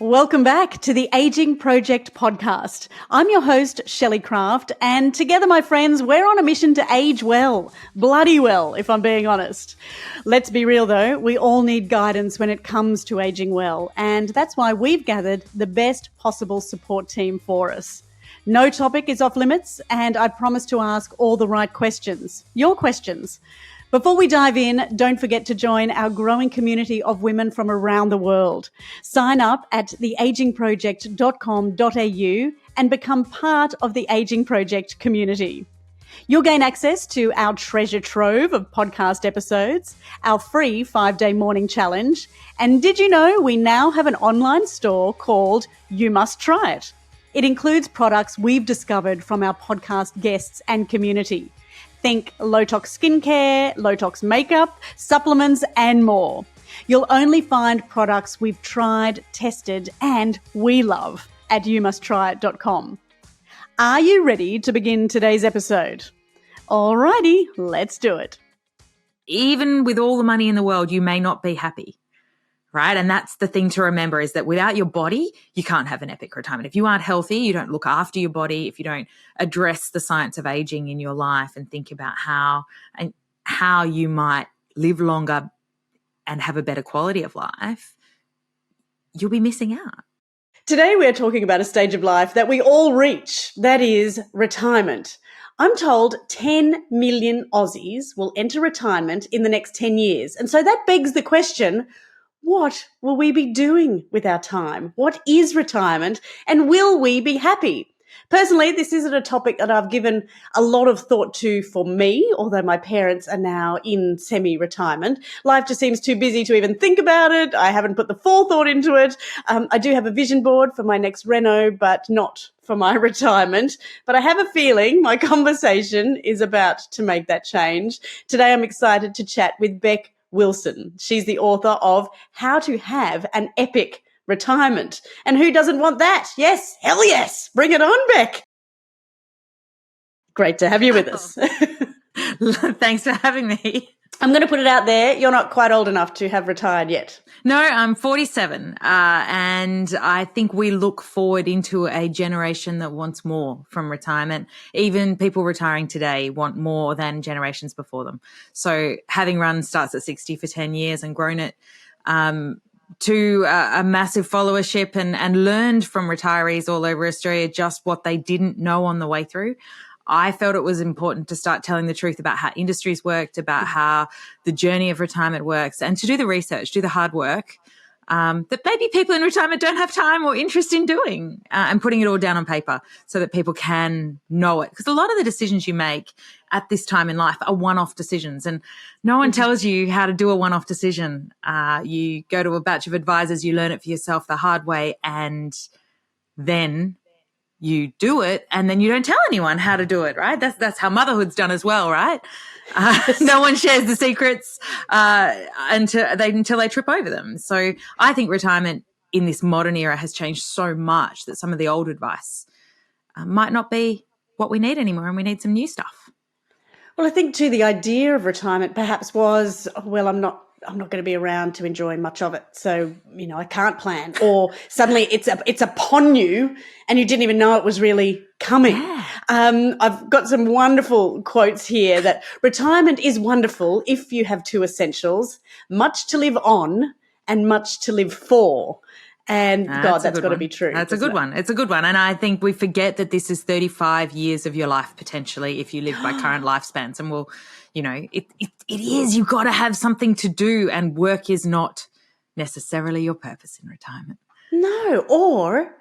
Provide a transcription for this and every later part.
Welcome back to the Aging Project podcast. I'm your host, Shelley Craft, and together, my friends, we're on a mission to age well. Bloody well, if I'm being honest. Let's be real, though. We all need guidance when it comes to aging well, and that's why we've gathered the best possible support team for us. No topic is off limits, and I promise to ask all the right questions. Your questions. Before we dive in, don't forget to join our growing community of women from around the world. Sign up at theagingproject.com.au and become part of the Aging Project community. You'll gain access to our treasure trove of podcast episodes, our free 5-day morning challenge, and did you know we now have an online store called You Must Try It? It includes products we've discovered from our podcast guests and community. Think low-tox skincare, low-tox makeup, supplements, and more. You'll only find products we've tried, tested, and we love at youmusttryit.com. Are you ready to begin today's episode? Alrighty, let's do it. Even with all the money in the world, you may not be happy, right? And that's the thing to remember, is that without your body, you can't have an epic retirement. If you aren't healthy, you don't look after your body, if you don't address the science of aging in your life and think about how you might live longer and have a better quality of life, you'll be missing out. Today we're talking about a stage of life that we all reach, that is retirement. I'm told 10 million Aussies will enter retirement in the next 10 years. And so that begs the question, what will we be doing with our time? What is retirement, and will we be happy? Personally, this isn't a topic that I've given a lot of thought to for me, although my parents are now in semi-retirement. Life just seems too busy to even think about it. I haven't put the forethought into it. I do have a vision board for my next reno, but not for my retirement. But I have a feeling my conversation is about to make that change. Today, I'm excited to chat with Bec Wilson. She's the author of How to Have an Epic Retirement. And who doesn't want that? Yes, hell yes. Bring it on, Bec. Great to have you with us. Thanks for having me. I'm going to put it out there. You're not quite old enough to have retired yet. No, I'm 47. And I think we look forward into a generation that wants more from retirement. Even people retiring today want more than generations before them. So having run Starts at 60 for 10 years and grown it to a massive followership and learned from retirees all over Australia just what they didn't know on the way through, I felt it was important to start telling the truth about how industries worked, about how the journey of retirement works, and to do the research, do the hard work that maybe people in retirement don't have time or interest in doing, and putting it all down on paper so that people can know it. Because a lot of the decisions you make at this time in life are one-off decisions, and no one tells you how to do a one-off decision. You go to a batch of advisors, you learn it for yourself the hard way, and then you do it, and then you don't tell anyone how to do it, right? That's how motherhood's done as well, right? No one shares the secrets until they trip over them. So I think retirement in this modern era has changed so much that some of the old advice might not be what we need anymore, and we need some new stuff. Well, I think too the idea of retirement perhaps was, well, I'm not going to be around to enjoy much of it. So, I can't plan. Or suddenly it's upon you and you didn't even know it was really coming. Yeah. I've got some wonderful quotes here that retirement is wonderful if you have two essentials, much to live on and much to live for. And God, that's got to be true. That's a good one. It's a good one. And I think we forget that this is 35 years of your life potentially if you live by current lifespans. And it is. You've got to have something to do, and work is not necessarily your purpose in retirement. No, or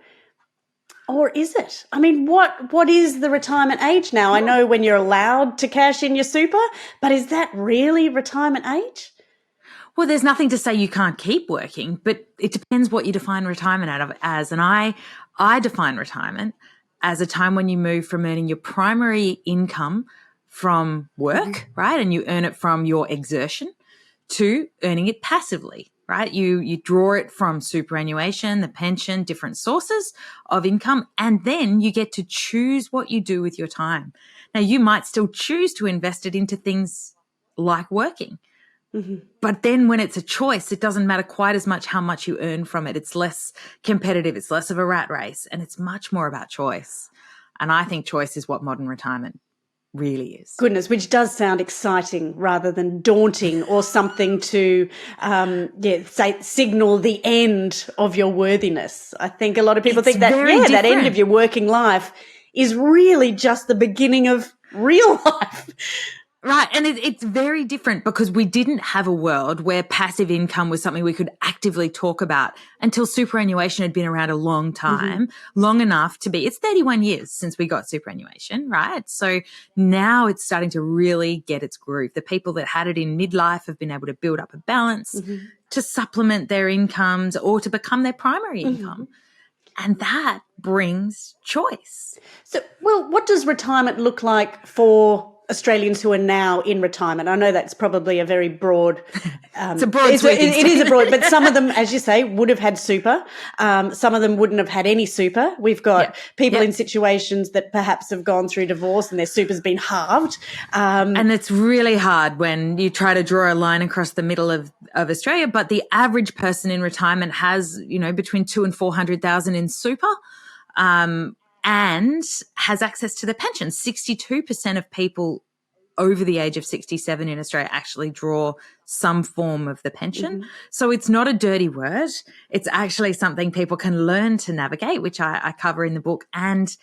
is it? I mean, what is the retirement age now? I know when you're allowed to cash in your super, but is that really retirement age? Well, there's nothing to say you can't keep working, but it depends what you define retirement as. And I define retirement as a time when you move from earning your primary income from work, right, and you earn it from your exertion, to earning it passively, right? You draw it from superannuation, the pension, different sources of income, and then you get to choose what you do with your time. Now, you might still choose to invest it into things like working, But then when it's a choice, it doesn't matter quite as much how much you earn from it. It's less competitive. It's less of a rat race, and it's much more about choice. And I think choice is what modern retirement really is. Goodness, which does sound exciting rather than daunting or something to signal the end of your worthiness. I think a lot of people think that, that end of your working life is really just the beginning of real life. Right. And it's very different because we didn't have a world where passive income was something we could actively talk about until superannuation had been around a long time, long enough to be, it's 31 years since we got superannuation, right? So now it's starting to really get its groove. The people that had it in midlife have been able to build up a balance to supplement their incomes or to become their primary income. And that brings choice. So, well, what does retirement look like for Australians who are now in retirement? I know that's probably a very broad. It's a broad. It is a broad, but some of them, as you say, would have had super. Some of them wouldn't have had any super. We've got people in situations that perhaps have gone through divorce and their super's been halved. And it's really hard when you try to draw a line across the middle of Australia. But the average person in retirement has, between 200,000 and 400,000 in super. And has access to the pension. 62% of people over the age of 67 in Australia actually draw some form of the pension. So it's not a dirty word. It's actually something people can learn to navigate, which I cover in the book, and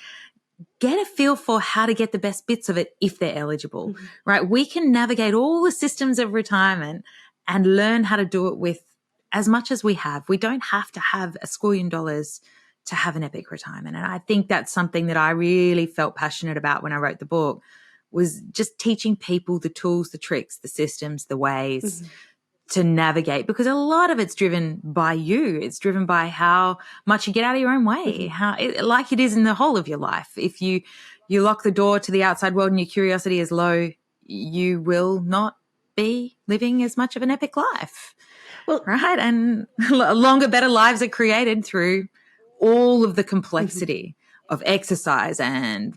get a feel for how to get the best bits of it if they're eligible, right? We can navigate all the systems of retirement and learn how to do it with as much as we have. We don't have to have $1 squillion to have an epic retirement. And I think that's something that I really felt passionate about when I wrote the book, was just teaching people the tools, the tricks, the systems, the ways to navigate, because a lot of it's driven by you. It's driven by how much you get out of your own way, like it is in the whole of your life. If you lock the door to the outside world and your curiosity is low, you will not be living as much of an epic life. Well, right? And longer, better lives are created through all of the complexity of exercise and,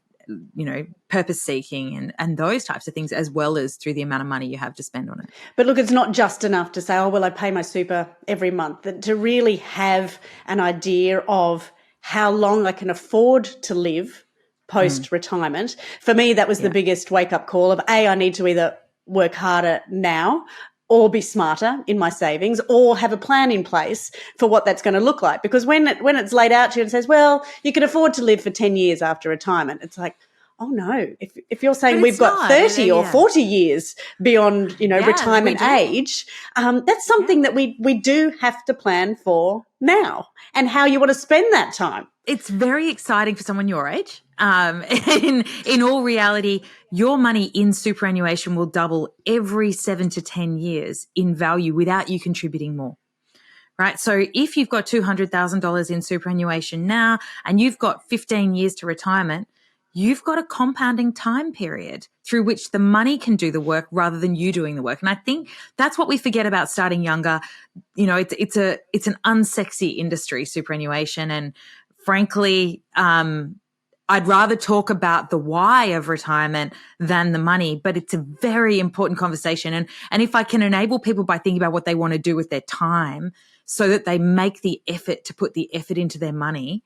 purpose seeking and those types of things, as well as through the amount of money you have to spend on it. But look, it's not just enough to say, oh, well, I pay my super every month. To really have an idea of how long I can afford to live post-retirement. For me, that was the biggest wake-up call of, I need to either work harder now or be smarter in my savings, or have a plan in place for what that's going to look like. Because when it's laid out to you and says, well, you can afford to live for 10 years after retirement, it's like, oh no, if you're saying we've got 30 or 40 years beyond, retirement age, that's something that we do have to plan for now, and how you want to spend that time. It's very exciting for someone your age. In all reality, your money in superannuation will double every 7 to 10 years in value without you contributing more, right? So if you've got $200,000 in superannuation now and you've got 15 years to retirement, you've got a compounding time period through which the money can do the work rather than you doing the work. And I think that's what we forget about starting younger. It's an unsexy industry, superannuation. And frankly, I'd rather talk about the why of retirement than the money, but it's a very important conversation. And if I can enable people by thinking about what they want to do with their time so that they make the effort to put the effort into their money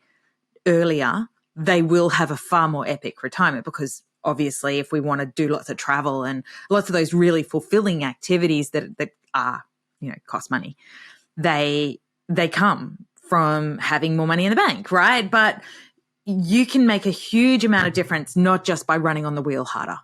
earlier, they will have a far more epic retirement. Because obviously if we want to do lots of travel and lots of those really fulfilling activities that are, cost money, they come from having more money in the bank, right? But you can make a huge amount of difference, not just by running on the wheel harder,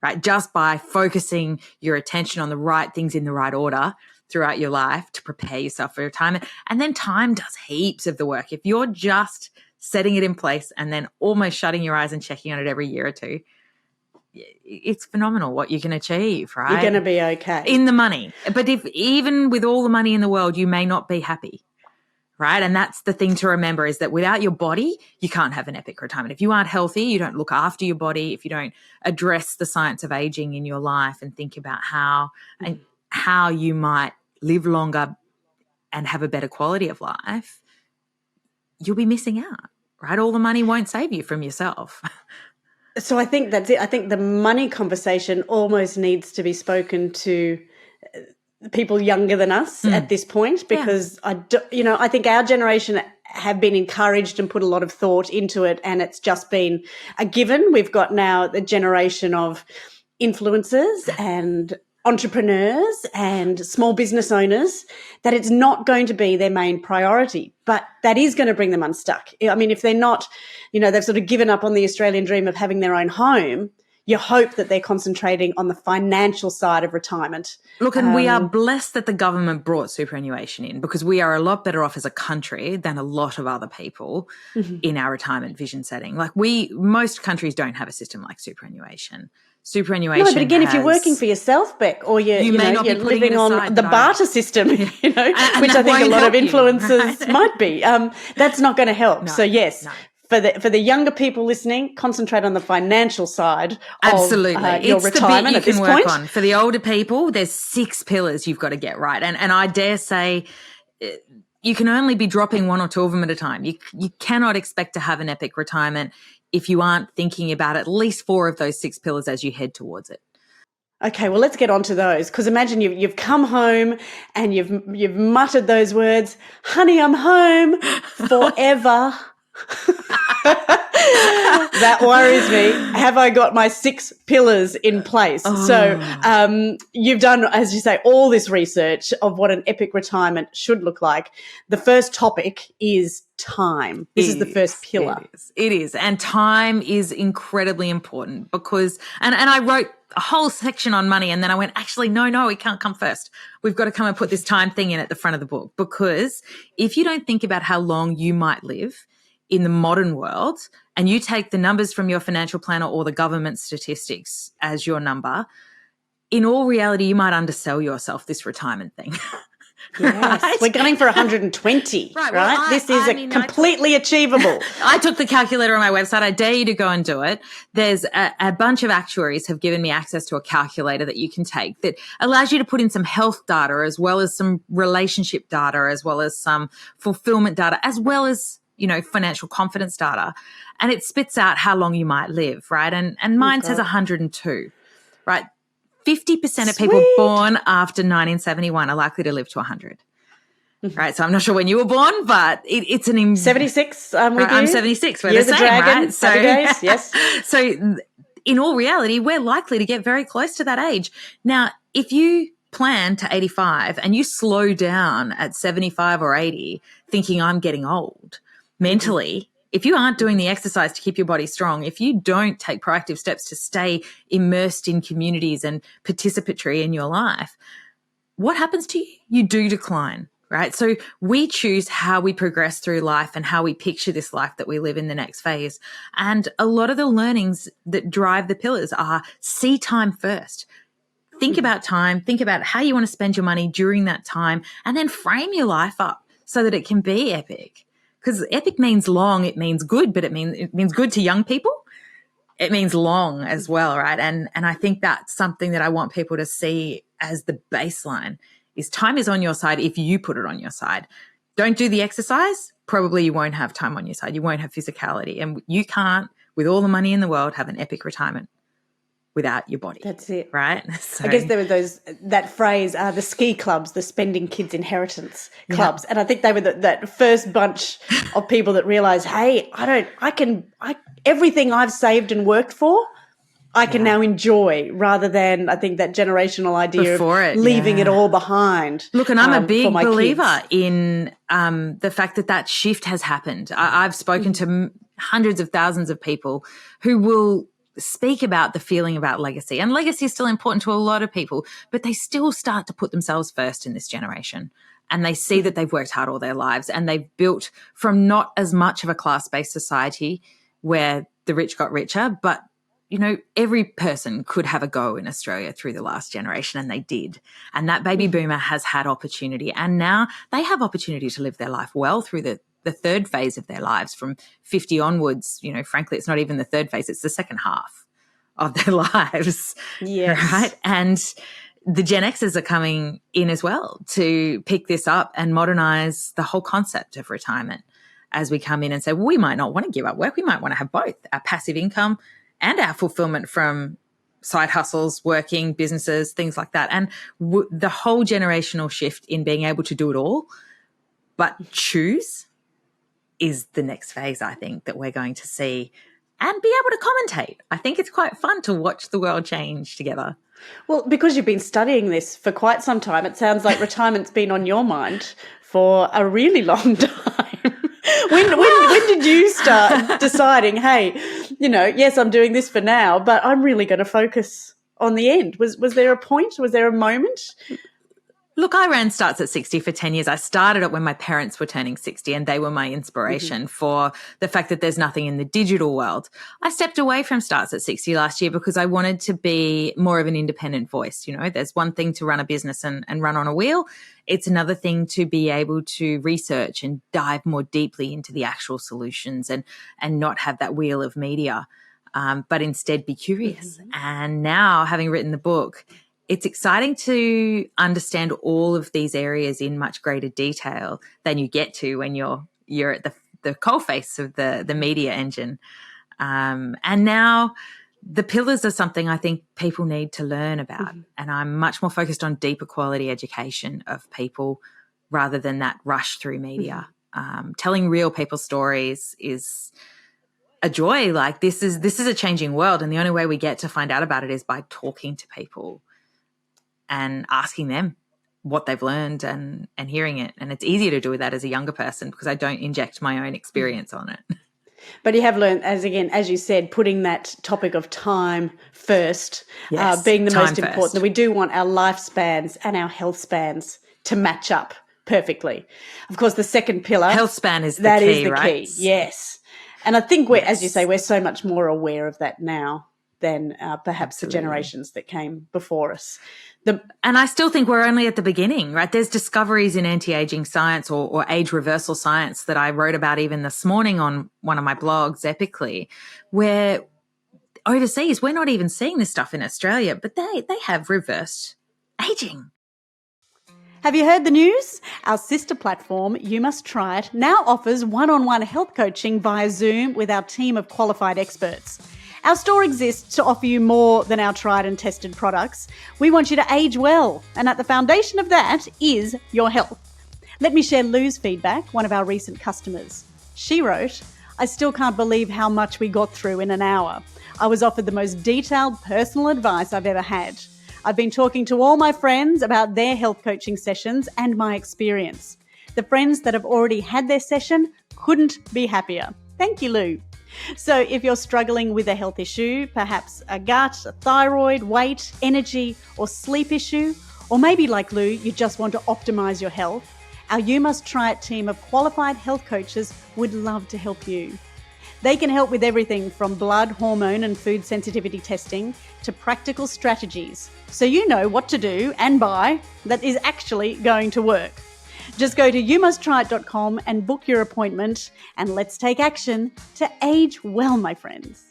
right? Just by focusing your attention on the right things in the right order throughout your life to prepare yourself for retirement. And then time does heaps of the work. If you're just setting it in place and then almost shutting your eyes and checking on it every year or two, it's phenomenal what you can achieve, right? You're going to be okay. In the money. But if even with all the money in the world, you may not be happy. Right. And that's the thing to remember, is that without your body, you can't have an epic retirement. If you aren't healthy, you don't look after your body, if you don't address the science of aging in your life and think about how you might live longer and have a better quality of life, you'll be missing out, right? All the money won't save you from yourself. So I think that's it. I think the money conversation almost needs to be spoken to people younger than us at this point, because I think our generation have been encouraged and put a lot of thought into it, and it's just been a given. We've got now the generation of influencers and entrepreneurs and small business owners that it's not going to be their main priority, but that is going to bring them unstuck. I mean, if they're not, they've sort of given up on the Australian dream of having their own home, you hope that they're concentrating on the financial side of retirement. Look, and we are blessed that the government brought superannuation in, because we are a lot better off as a country than a lot of other people in our retirement vision setting. Like most countries don't have a system like superannuation. Superannuation. No, but again, if you're working for yourself, Bec, or you're living on the barter system, which I think a lot of influencers might be, that's not going to help. So yes. No. For the younger people listening, concentrate on the financial side of your retirement at this point. On. For the older people, there's 6 pillars you've got to get right. And I dare say you can only be dropping 1 or 2 of them at a time. You cannot expect to have an epic retirement if you aren't thinking about at least 4 of those 6 pillars as you head towards it. Okay, well, let's get on to those, because imagine you've come home and you've muttered those words, honey, I'm home forever. That worries me. Have I got my 6 pillars in place? Oh. So you've done, as you say, all this research of what an epic retirement should look like. The first topic is time. This is the first pillar. It is. And time is incredibly important because, and I wrote a whole section on money, and then I went, actually, no, it can't come first. We've got to come and put this time thing in at the front of the book, because if you don't think about how long you might live in the modern world, and you take the numbers from your financial planner or the government statistics as your number, in all reality, you might undersell yourself this retirement thing. Yes, right? We're gunning for 120, right? Well, this is completely achievable. I took the calculator on my website. I dare you to go and do it. There's a bunch of actuaries have given me access to a calculator that you can take that allows you to put in some health data, as well as some relationship data, as well as some fulfillment data, as well as financial confidence data, and it spits out how long you might live, right? And mine says 102, right? 50% of people born after 1971 are likely to live to 100, right? So I'm not sure when you were born, but it's an 76. I'm with you. I'm 76. We're You're the same, dragon, right? So, happy days, yes. So in all reality, we're likely to get very close to that age. Now, if you plan to 85 and you slow down at 75 or 80 thinking I'm getting old, mentally, if you aren't doing the exercise to keep your body strong, if you don't take proactive steps to stay immersed in communities and participatory in your life, what happens to you? You do decline, right? So we choose how we progress through life and how we picture this life that we live in the next phase. And a lot of the learnings that drive the pillars are see time first. Think about time, think about how you want to spend your money during that time, and then frame your life up so that it can be epic. Because epic means long, it means good, but it means good to young people. It means long as well, right? And I think that's something that I want people to see as the baseline is time is on your side if you put it on your side. Don't do the exercise, probably you won't have time on your side. You won't have physicality. And you can't, with all the money in the world, have an epic retirement without your body. That's it. Right? So, I guess there were that phrase, the ski clubs, the spending kids inheritance clubs. And I think they were that first bunch of people that realized, hey, everything I've saved and worked for, I can now enjoy, rather than, I think, that generational idea of leaving it all behind. Look, and I'm a big believer in the fact that shift has happened. I've spoken to hundreds of thousands of people who will speak about the feeling about legacy, and legacy is still important to a lot of people, but they still start to put themselves first in this generation, and they see that they've worked hard all their lives, and they've built from not as much of a class-based society where the rich got richer, but every person could have a go in Australia through the last generation, and they did. And that baby boomer has had opportunity, and now they have opportunity to live their life well through the third phase of their lives from 50 onwards. Frankly, it's not even the third phase, it's the second half of their lives. Yes. Right? And the Gen Xers are coming in as well to pick this up and modernize the whole concept of retirement as we come in and say, well, we might not want to give up work. We might want to have both our passive income and our fulfillment from side hustles, working, businesses, things like that. And the whole generational shift in being able to do it all, but choose, is the next phase, I think, that we're going to see and be able to commentate. I think it's quite fun to watch the world change together. Well, because you've been studying this for quite some time, it sounds like retirement's been on your mind for a really long time. When did you start deciding, hey, yes, I'm doing this for now, but I'm really going to focus on the end? Was there a point? Was there a moment? Look, I ran Starts at 60 for 10 years. I started it when my parents were turning 60 and they were my inspiration for the fact that there's nothing in the digital world. I stepped away from Starts at 60 last year because I wanted to be more of an independent voice. There's one thing to run a business and run on a wheel. It's another thing to be able to research and dive more deeply into the actual solutions and not have that wheel of media, but instead be curious. And now, having written the book, it's exciting to understand all of these areas in much greater detail than you get to when you're at the coalface of the media engine. And now the pillars are something I think people need to learn about. And I'm much more focused on deeper quality education of people rather than that rush through media. Telling real people stories is a joy. Like this is a changing world. And the only way we get to find out about it is by talking to people and asking them what they've learned and hearing it. And it's easier to do that as a younger person because I don't inject my own experience on it. But you have learned, as you said, putting that topic of time first, being the most important. That we do want our lifespans and our health spans to match up perfectly. Of course, the second pillar. Health span is the key, right? That is the right? key, yes. And I think as you say, we're so much more aware of that now than perhaps the generations that came before us. And I still think we're only at the beginning, right? There's discoveries in anti-aging science or age reversal science that I wrote about even this morning on one of my blogs, Epically, where overseas we're not even seeing this stuff in Australia, but they have reversed aging. Have you heard the news? Our sister platform, You Must Try It, now offers one-on-one health coaching via Zoom with our team of qualified experts. Our store exists to offer you more than our tried and tested products. We want you to age well, and at the foundation of that is your health. Let me share Lou's feedback, one of our recent customers. She wrote, "I still can't believe how much we got through in an hour. I was offered the most detailed personal advice I've ever had. I've been talking to all my friends about their health coaching sessions and my experience. The friends that have already had their session couldn't be happier. Thank you, Lou." So if you're struggling with a health issue, perhaps a gut, a thyroid, weight, energy or sleep issue, or maybe like Lou, you just want to optimise your health, our You Must Try It team of qualified health coaches would love to help you. They can help with everything from blood, hormone and food sensitivity testing to practical strategies, so you know what to do and buy that is actually going to work. Just go to youmusttryit.com and book your appointment, and let's take action to age well, my friends.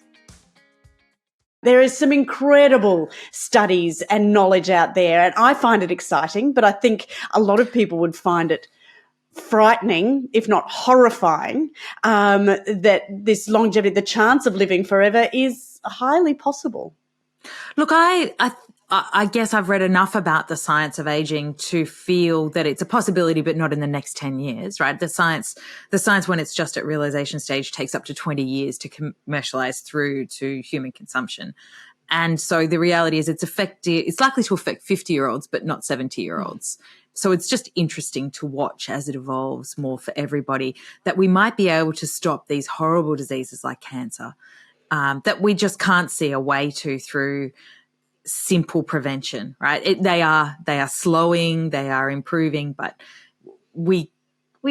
There is some incredible studies and knowledge out there, and I find it exciting, but I think a lot of people would find it frightening, if not horrifying, that this longevity, the chance of living forever, is highly possible. Look, I guess I've read enough about the science of aging to feel that it's a possibility, but not in the next 10 years, right? The science, when it's just at realization stage, takes up to 20 years to commercialize through to human consumption. And so the reality is it's likely to affect 50-year-olds, but not 70-year-olds. So it's just interesting to watch as it evolves more for everybody, that we might be able to stop these horrible diseases like cancer, that we just can't see a way to through simple prevention, right? They are slowing, they are improving, but we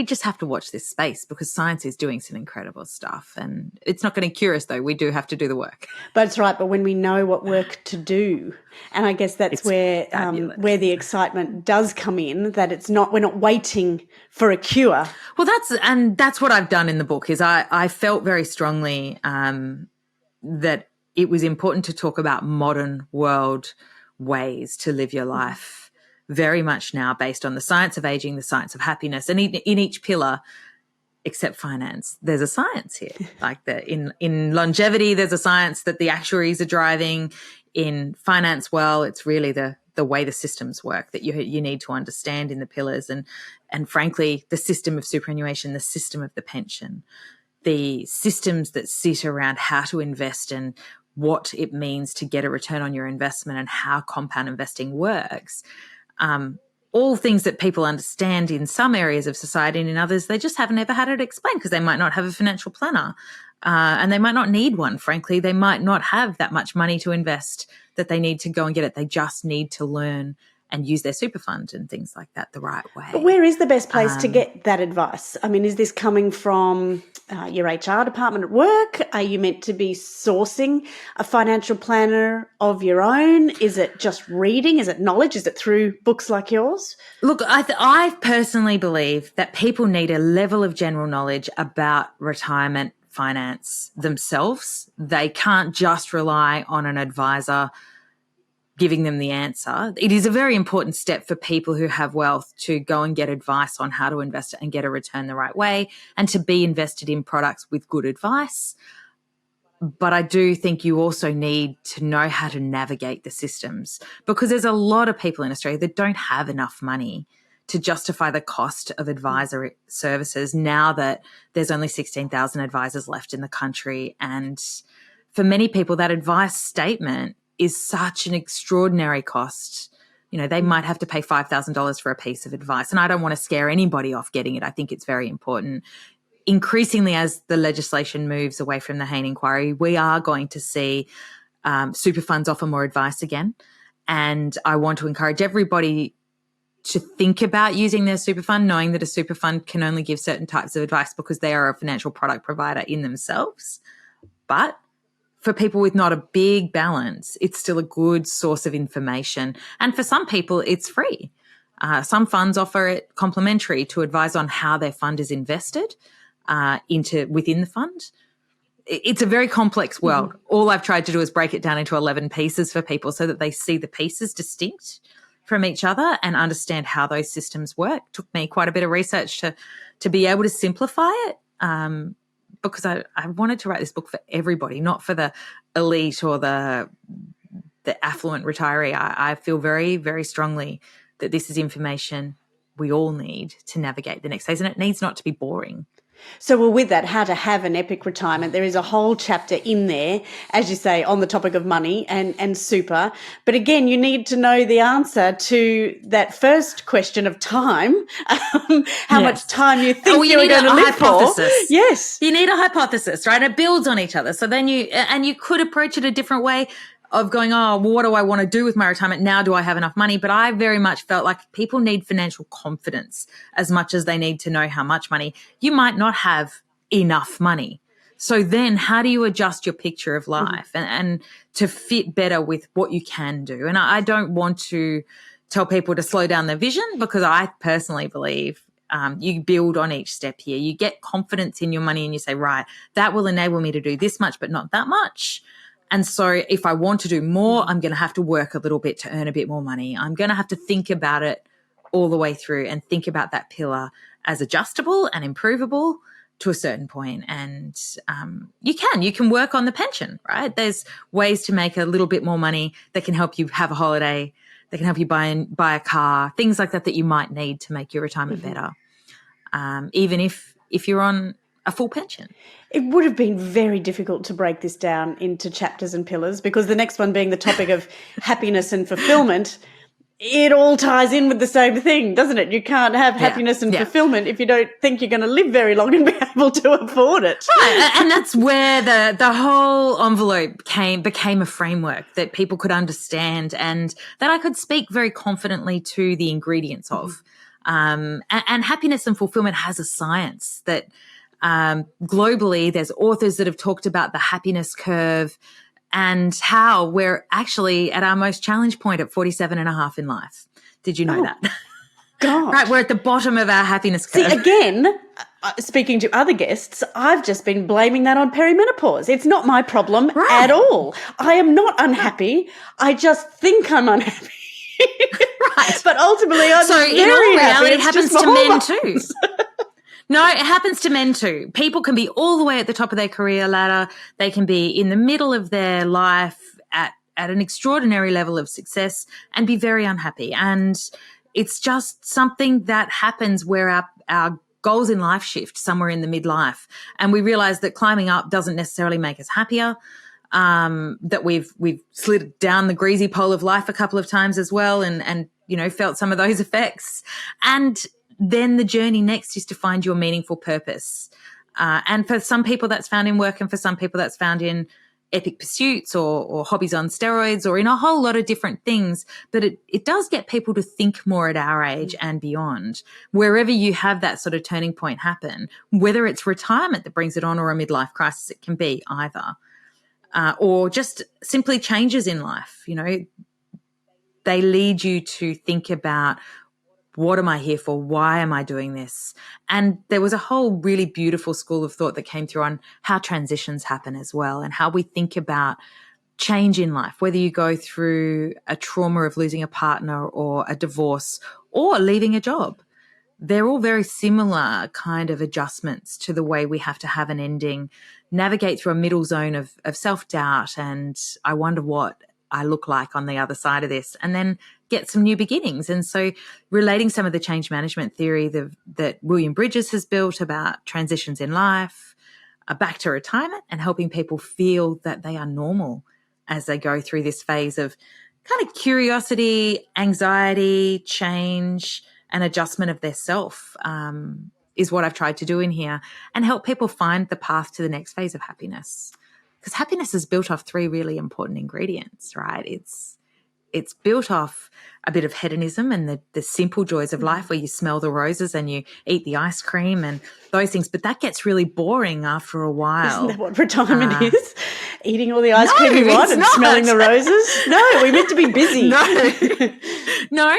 just have to watch this space because science is doing some incredible stuff, and it's not going to cure us though. We do have to do the work. That's right. But when we know what work to do, and I guess that's where the excitement does come in, that we're not waiting for a cure. Well, that's what I've done in the book is I felt very strongly that it was important to talk about modern world ways to live your life very much now based on the science of aging, the science of happiness. And in each pillar, except finance, there's a science here. Like in longevity, there's a science that the actuaries are driving. in finance, well, it's really the way the systems work that you need to understand in the pillars, and frankly, the system of superannuation, the system of the pension, the systems that sit around how to invest and what it means to get a return on your investment and how compound investing works. All things that people understand in some areas of society, and in others, they just haven't ever had it explained because they might not have a financial planner. And they might not need one, frankly. They might not have that much money to invest that they need to go and get it. They just need to learn and use their super fund and things like that the right way. But where is the best place to get that advice? I mean, is this coming from your HR department at work? Are you meant to be sourcing a financial planner of your own? Is it just reading? Is it knowledge? Is it through books like yours? Look, I personally believe that people need a level of general knowledge about retirement finance themselves. They can't just rely on an advisor giving them the answer. It is a very important step for people who have wealth to go and get advice on how to invest it and get a return the right way, and to be invested in products with good advice. But I do think you also need to know how to navigate the systems, because there's a lot of people in Australia that don't have enough money to justify the cost of advisory services now that there's only 16,000 advisors left in the country. And for many people, that advice statement is such an extraordinary cost. You know, they might have to pay $5,000 for a piece of advice. And I don't want to scare anybody off getting it. I think it's very important. Increasingly, as the legislation moves away from the Hayne inquiry, we are going to see super funds offer more advice again. And I want to encourage everybody to think about using their super fund, knowing that a super fund can only give certain types of advice because they are a financial product provider in themselves. But for people with not a big balance, it's still a good source of information. And for some people, it's free. Some funds offer it complimentary to advise on how their fund is invested within the fund. It's a very complex world. Mm-hmm. All I've tried to do is break it down into 11 pieces for people so that they see the pieces distinct from each other and understand how those systems work. It took me quite a bit of research to be able to simplify it. Because I wanted to write this book for everybody, not for the elite or the affluent retiree. I feel very, very strongly that this is information we all need to navigate the next phase, and it needs not to be boring. So, well, with that, how to have an epic retirement, there is a whole chapter in there, as you say, on the topic of money and super. But again, you need to know the answer to that first question of time, how much time you think you're going to live for. Yes. You need a hypothesis, right? It builds on each other. So then you could approach it a different way of going, oh, well, what do I want to do with my retirement? Now do I have enough money? But I very much felt like people need financial confidence as much as they need to know how much money. You might not have enough money. So then how do you adjust your picture of life and to fit better with what you can do? And I don't want to tell people to slow down their vision, because I personally believe you build on each step here. You get confidence in your money and you say, right, that will enable me to do this much, but not that much. And so if I want to do more, I'm going to have to work a little bit to earn a bit more money. I'm going to have to think about it all the way through and think about that pillar as adjustable and improvable to a certain point. And you can work on the pension, right? There's ways to make a little bit more money that can help you have a holiday, that can help you buy a car, things like that you might need to make your retirement better, even if you're on a full pension. It would have been very difficult to break this down into chapters and pillars, because the next one being the topic of happiness and fulfillment, it all ties in with the same thing, doesn't it? You can't have happiness and fulfillment if you don't think you're going to live very long and be able to afford it. Right. And that's where the whole envelope became a framework that people could understand and that I could speak very confidently to the ingredients of. And happiness and fulfillment has a science that globally there's authors that have talked about the happiness curve and how we're actually at our most challenge point at 47 and a half in life. Did you know that? God. Right, we're at the bottom of our happiness curve. See, again, speaking to other guests, I've just been blaming that on perimenopause. It's not my problem at all. I am not unhappy. I just think I'm unhappy. Right. But ultimately, I'm so in all reality, it happens to men too. No, it happens to men too. People can be all the way at the top of their career ladder. They can be in the middle of their life at at an extraordinary level of success and be very unhappy. And it's just something that happens where our goals in life shift somewhere in the midlife. And we realize that climbing up doesn't necessarily make us happier, that we've slid down the greasy pole of life a couple of times as well and felt some of those effects. And then the journey next is to find your meaningful purpose. And for some people that's found in work, and for some people that's found in epic pursuits or hobbies on steroids or in a whole lot of different things. But it does get people to think more at our age and beyond. Wherever you have that sort of turning point happen, whether it's retirement that brings it on or a midlife crisis, it can be either. Or just simply changes in life, they lead you to think about, what am I here for? Why am I doing this? And there was a whole really beautiful school of thought that came through on how transitions happen as well, and how we think about change in life, whether you go through a trauma of losing a partner or a divorce or leaving a job. They're all very similar kind of adjustments to the way we have to have an ending, navigate through a middle zone of self-doubt and I wonder what I look like on the other side of this, and then get some new beginnings. And so relating some of the change management theory that William Bridges has built about transitions in life back to retirement, and helping people feel that they are normal as they go through this phase of kind of curiosity, anxiety, change, and adjustment of their self, is what I've tried to do in here, and help people find the path to the next phase of happiness. Because happiness is built off three really important ingredients, right? It's built off a bit of hedonism and the simple joys of life, where you smell the roses and you eat the ice cream and those things. But that gets really boring after a while. Isn't that what retirement is? Eating all the ice cream you want and smelling the roses? No, we're meant to be busy. No.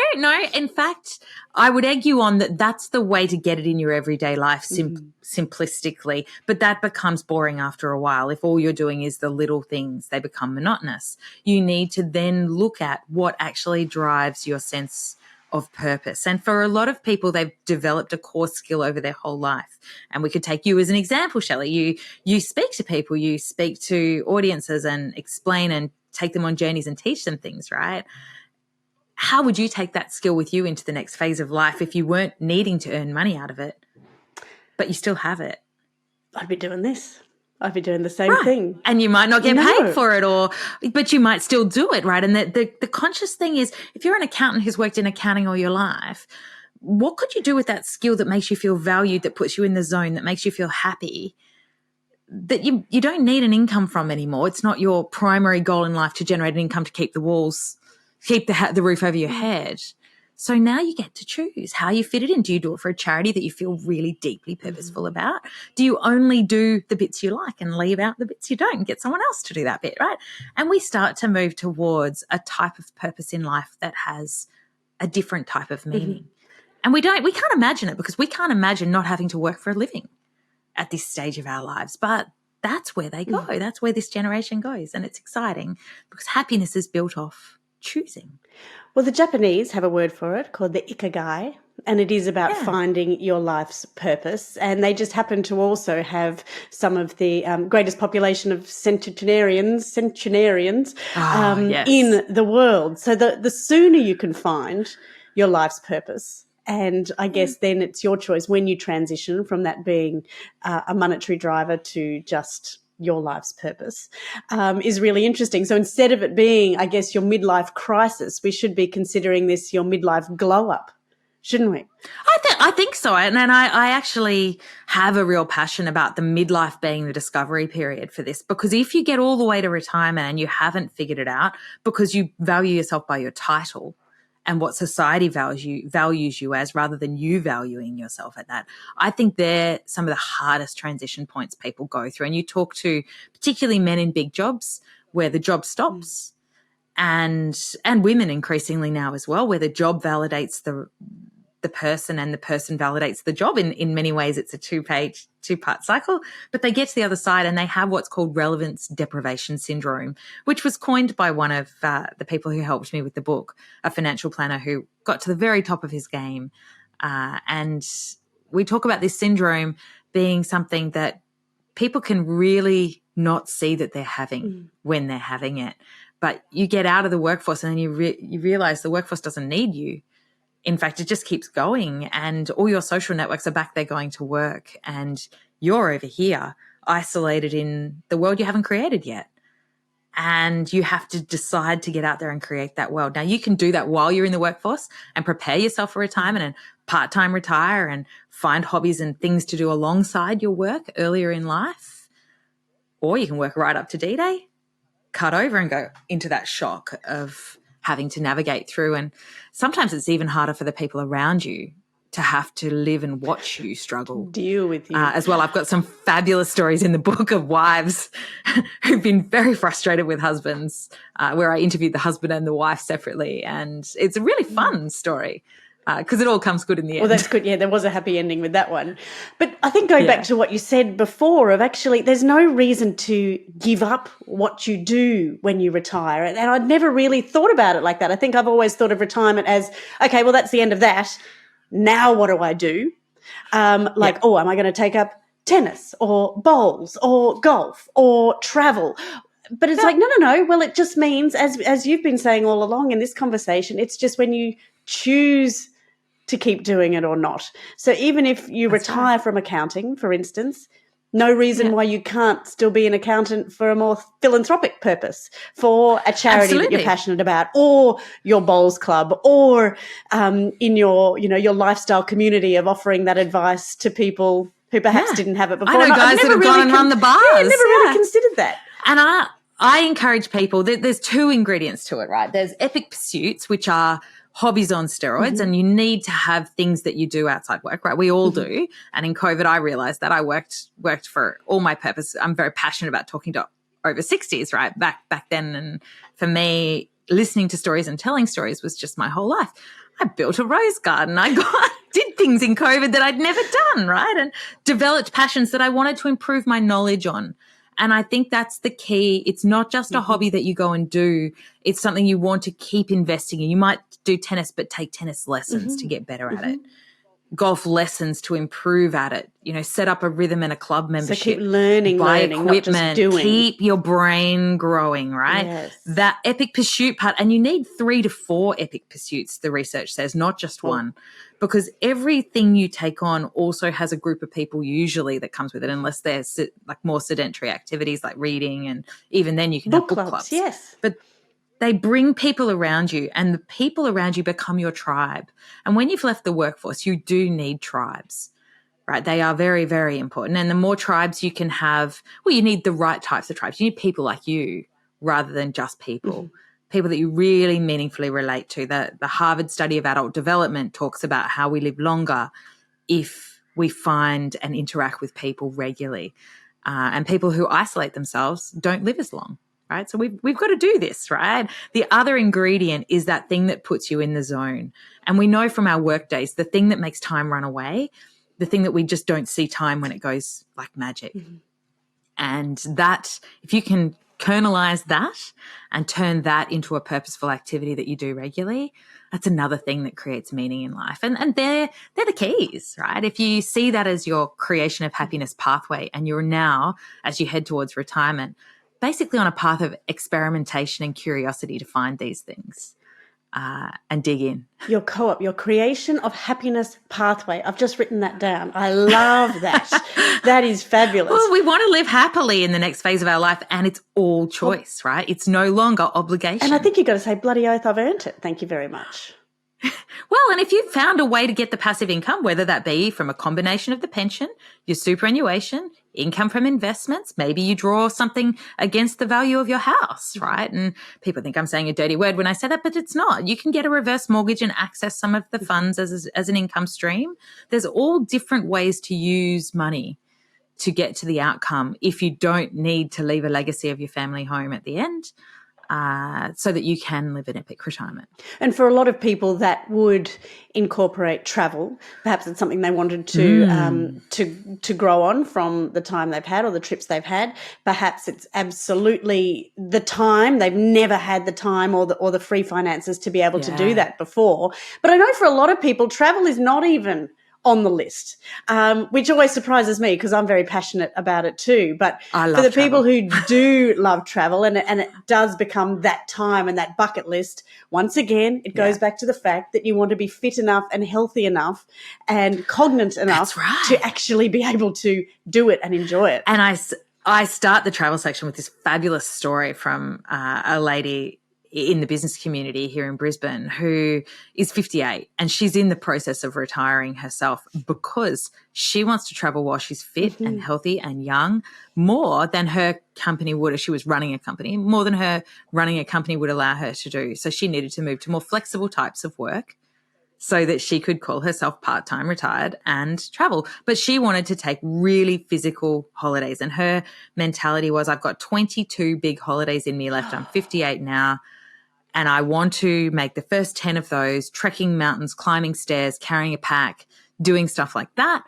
In fact, I would argue on that that's the way to get it in your everyday life, simplistically. But that becomes boring after a while. If all you're doing is the little things, they become monotonous. You need to then look at what actually drives your sense of purpose. And for a lot of people, they've developed a core skill over their whole life. And we could take you as an example, Shelley. You speak to people, you speak to audiences and explain and take them on journeys and teach them things, right? How would you take that skill with you into the next phase of life if you weren't needing to earn money out of it, but you still have it? I'd be doing this. I'd be doing the same thing. And you might not get paid for it, but you might still do it, right? And the conscious thing is, if you're an accountant who's worked in accounting all your life, what could you do with that skill that makes you feel valued, that puts you in the zone, that makes you feel happy, that you don't need an income from anymore? It's not your primary goal in life to generate an income to keep the walls, keep the roof over your head. So now you get to choose how you fit it in. Do you do it for a charity that you feel really deeply purposeful about? Do you only do the bits you like and leave out the bits you don't and get someone else to do that bit, right? And we start to move towards a type of purpose in life that has a different type of meaning. And we can't imagine it, because we can't imagine not having to work for a living at this stage of our lives. But that's where they go. That's where this generation goes. And it's exciting, because happiness is built off choosing. Well, the Japanese have a word for it called the ikigai, and it is about finding your life's purpose. And they just happen to also have some of the greatest population of centenarians in the world. So the sooner you can find your life's purpose, and I guess then it's your choice when you transition from that being a monetary driver to just your life's purpose, is really interesting. So instead of it being, I guess, your midlife crisis, we should be considering this your midlife glow up, shouldn't we? I think so. And I actually have a real passion about the midlife being the discovery period for this, because if you get all the way to retirement and you haven't figured it out because you value yourself by your title and what society values you as, rather than you valuing yourself at that, I think they're some of the hardest transition points people go through. And you talk to particularly men in big jobs where the job stops, and women increasingly now as well, where the job validates the person and the person validates the job. In many ways, it's a two-part cycle, but they get to the other side and they have what's called relevance deprivation syndrome, which was coined by one of the people who helped me with the book, a financial planner who got to the very top of his game. And we talk about this syndrome being something that people can really not see that they're having when they're having it. But you get out of the workforce and then you realize the workforce doesn't need you. In fact, it just keeps going, and all your social networks are back there going to work, and you're over here isolated in the world you haven't created yet. And you have to decide to get out there and create that world. Now, you can do that while you're in the workforce and prepare yourself for retirement and part-time retire and find hobbies and things to do alongside your work earlier in life. Or you can work right up to D-Day, cut over and go into that shock of having to navigate through. And sometimes it's even harder for the people around you to have to live and watch you struggle. Deal with you. As well, I've got some fabulous stories in the book of wives who've been very frustrated with husbands, where I interviewed the husband and the wife separately. And it's a really fun story because it all comes good in the end. Well, that's good. Yeah, there was a happy ending with that one. But I think going back to what you said before of actually there's no reason to give up what you do when you retire. And I'd never really thought about it like that. I think I've always thought of retirement as, okay, well, that's the end of that. Now what do I do? Am I going to take up tennis or bowls or golf or travel? But it's like, no. Well, it just means, as you've been saying all along in this conversation, it's just when you choose to keep doing it or not. So even if you retire from accounting, for instance, no reason why you can't still be an accountant for a more philanthropic purpose, for a charity that you're passionate about, or your bowls club, or in your lifestyle community of offering that advice to people who perhaps didn't have it before. I know guys that have gone and run the bars. Yeah, never really considered that. And I encourage people, there's two ingredients to it, right? There's epic pursuits, which are hobbies on steroids, and you need to have things that you do outside work, right? We all do. And in COVID, I realized that I worked for all my purpose. I'm very passionate about talking to over 60s, right? Back then. And for me, listening to stories and telling stories was just my whole life. I built a rose garden. I did things in COVID that I'd never done, right? And developed passions that I wanted to improve my knowledge on. And I think that's the key. It's not just a hobby that you go and do. It's something you want to keep investing in. You might do tennis, but take tennis lessons to get better at it. Golf lessons to improve at it. Set up a rhythm and a club membership. So keep learning, equipment, not just doing. Keep your brain growing, right? Yes. That epic pursuit part. And you need 3 to 4 epic pursuits, the research says, not just one. Because everything you take on also has a group of people usually that comes with it, unless they're like more sedentary activities like reading, and even then you can have book clubs. Yes. But they bring people around you, and the people around you become your tribe. And when you've left the workforce, you do need tribes, right? They are very, very important. And the more tribes you can have, well, you need the right types of tribes. You need people like you rather than just people. People that you really meaningfully relate to. The Harvard study of adult development talks about how we live longer if we find and interact with people regularly. And people who isolate themselves don't live as long, right? So we've got to do this, right? The other ingredient is that thing that puts you in the zone. And we know from our work days, the thing that makes time run away, the thing that we just don't see time when it goes like magic. And that, if you can kernelize that and turn that into a purposeful activity that you do regularly, that's another thing that creates meaning in life. And they're the keys, right? If you see that as your creation of happiness pathway, and you're now, as you head towards retirement, basically on a path of experimentation and curiosity to find these things and dig in. Your co-op, your creation of happiness pathway. I've just written that down. I love that. That is fabulous. Well, we want to live happily in the next phase of our life, and it's all choice, right? It's no longer obligation. And I think you've got to say, bloody oath, I've earned it. Thank you very much. Well, and if you've found a way to get the passive income, whether that be from a combination of the pension, your superannuation, income from investments, maybe you draw something against the value of your house, right? And people think I'm saying a dirty word when I say that, but it's not. You can get a reverse mortgage and access some of the funds as an income stream. There's all different ways to use money to get to the outcome if you don't need to leave a legacy of your family home at the end. So that you can live an epic retirement. And for a lot of people, that would incorporate travel. Perhaps it's something they wanted to grow on from the time they've had or the trips they've had. Perhaps it's absolutely the time. They've never had the time or the free finances to be able to do that before. But I know for a lot of people, travel is not even on the list, which always surprises me because I'm very passionate about it too. But I love for the travel. people who do love travel, and it does become that time and that bucket list, once again, it goes back to the fact that you want to be fit enough and healthy enough and cognate enough to actually be able to do it and enjoy it. And I start the travel section with this fabulous story from a lady in the business community here in Brisbane who is 58, and she's in the process of retiring herself because she wants to travel while she's fit and healthy and young more than her company would if she was running a company, more than her running a company would allow her to do. So she needed to move to more flexible types of work so that she could call herself part-time retired and travel. But she wanted to take really physical holidays, and her mentality was, I've got 22 big holidays in me left. I'm 58 now, and I want to make the first 10 of those trekking mountains, climbing stairs, carrying a pack, doing stuff like that.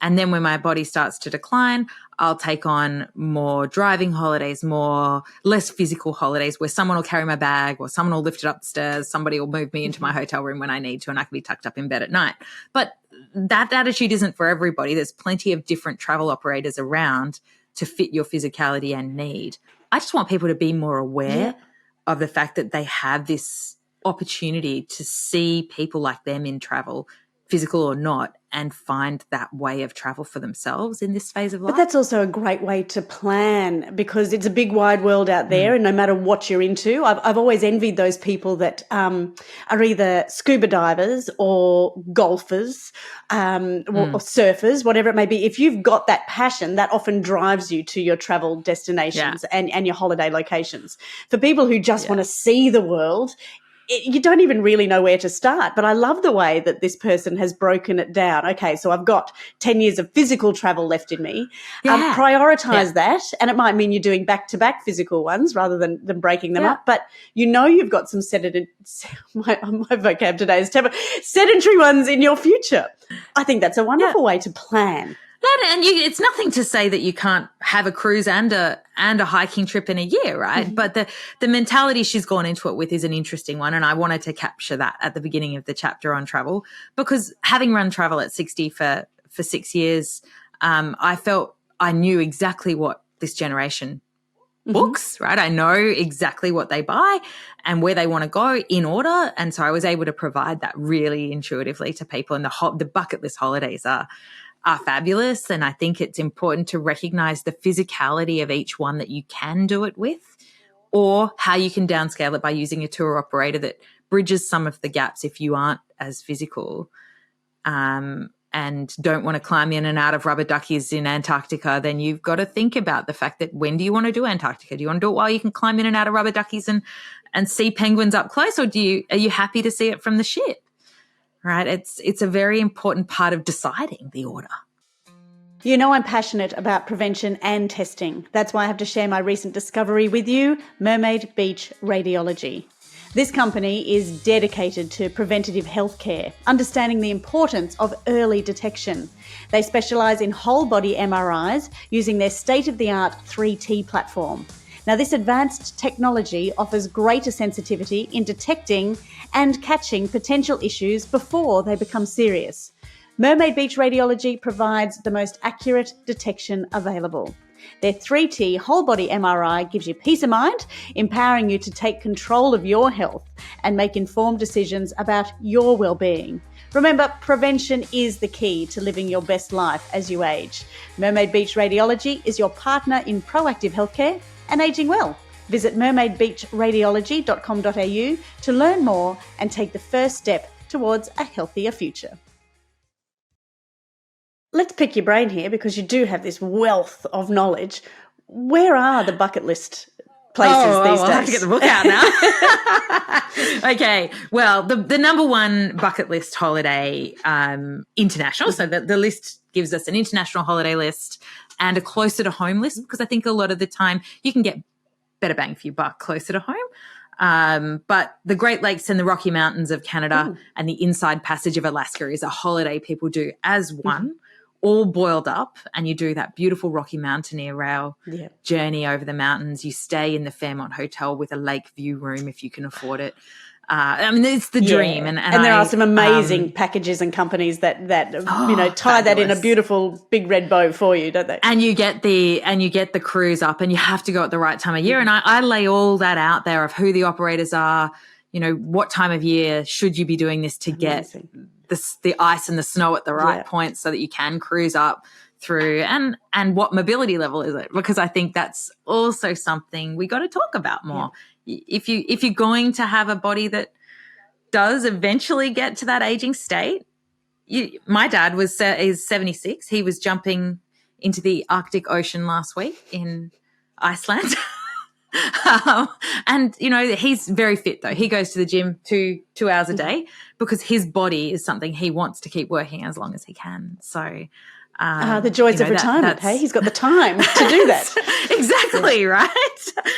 And then when my body starts to decline, I'll take on more driving holidays, less physical holidays where someone will carry my bag or someone will lift it up the stairs, somebody will move me into my hotel room when I need to, and I can be tucked up in bed at night. But that attitude isn't for everybody. There's plenty of different travel operators around to fit your physicality and need. I just want people to be more aware of the fact that they have this opportunity to see people like them in travel, physical or not, and find that way of travel for themselves in this phase of life. But that's also a great way to plan because it's a big wide world out there, and no matter what you're into, I've always envied those people that are either scuba divers or golfers or surfers, whatever it may be. If you've got that passion, that often drives you to your travel destinations and your holiday locations. For people who just want to see the world, you don't even really know where to start. But I love the way that this person has broken it down. Okay, so I've got 10 years of physical travel left in me. Prioritize that. And it might mean you're doing back-to-back physical ones rather than breaking them up. But you know you've got some my vocab today is terrible, sedentary ones in your future. I think that's a wonderful way to plan. And it's nothing to say that you can't have a cruise and a hiking trip in a year, right? But the mentality she's gone into it with is an interesting one, and I wanted to capture that at the beginning of the chapter on travel because having run travel at 60 for 6 years, I felt I knew exactly what this generation books, right? I know exactly what they buy and where they want to go in order, and so I was able to provide that really intuitively to people, and the bucket list holidays are fabulous. And I think it's important to recognize the physicality of each one that you can do it with, or how you can downscale it by using a tour operator that bridges some of the gaps if you aren't as physical and don't want to climb in and out of rubber duckies in Antarctica. Then you've got to think about the fact that when do you want to do Antarctica? Do you want to do it while you can climb in and out of rubber duckies and see penguins up close, or are you happy to see it from the ship? Right? It's a very important part of deciding the order. You know I'm passionate about prevention and testing. That's why I have to share my recent discovery with you, Mermaid Beach Radiology. This company is dedicated to preventative healthcare, understanding the importance of early detection. They specialise in whole body MRIs using their state-of-the-art 3T platform. Now, this advanced technology offers greater sensitivity in detecting and catching potential issues before they become serious. Mermaid Beach Radiology provides the most accurate detection available. Their 3T whole body MRI gives you peace of mind, empowering you to take control of your health and make informed decisions about your well-being. Remember, prevention is the key to living your best life as you age. Mermaid Beach Radiology is your partner in proactive healthcare and aging well. Visit mermaidbeachradiology.com.au to learn more and take the first step towards a healthier future. Let's pick your brain here because you do have this wealth of knowledge. Where are the bucket list places these days? I'll have to get the book out now. Okay. Well, the number one bucket list holiday, international. So the list gives us an international holiday list and a closer to home list, because I think a lot of the time you can get better bang for your buck closer to home. But the Great Lakes and the Rocky Mountains of Canada and the Inside Passage of Alaska is a holiday people do as one. All boiled up, and you do that beautiful Rocky Mountaineer rail journey over the mountains. You stay in the Fairmont Hotel with a lake view room if you can afford it. I mean, it's the dream. And there are some amazing packages and companies that tie that in a beautiful big red bow for you, don't they? And you get the cruise up, and you have to go at the right time of year. And I lay all that out there of who the operators are, what time of year should you be doing this to get the ice and the snow at the right point so that you can cruise up through, and what mobility level is it? Because I think that's also something we got to talk about more. If you're going to have a body that does eventually get to that aging state, my dad is 76. He was jumping into the Arctic Ocean last week in Iceland. And he's very fit though. He goes to the gym 2 hours a day because his body is something he wants to keep working as long as he can. So the joys of retirement, hey? He's got the time to do that. Exactly, right?